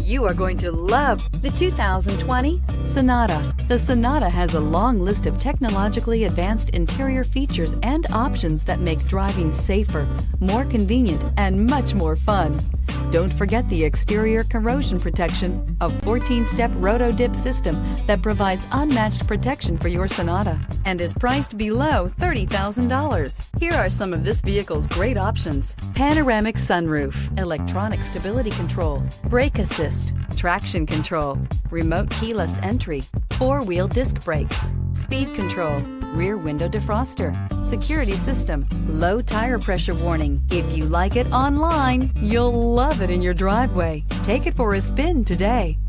You are going to love the 2020 Sonata. The Sonata has a long list of technologically advanced interior features and options that make driving safer, more convenient, and much more fun. Don't forget the exterior corrosion protection, a 14-step roto-dip system that provides unmatched protection for your Sonata and is priced below $30,000. Here are some of this vehicle's great options: panoramic sunroof, electronic stability control, brake assist, traction control, remote keyless entry, four-wheel disc brakes, speed control, rear window defroster, security system, low tire pressure warning. If you like it online, you'll love it in your driveway. Take it for a spin today.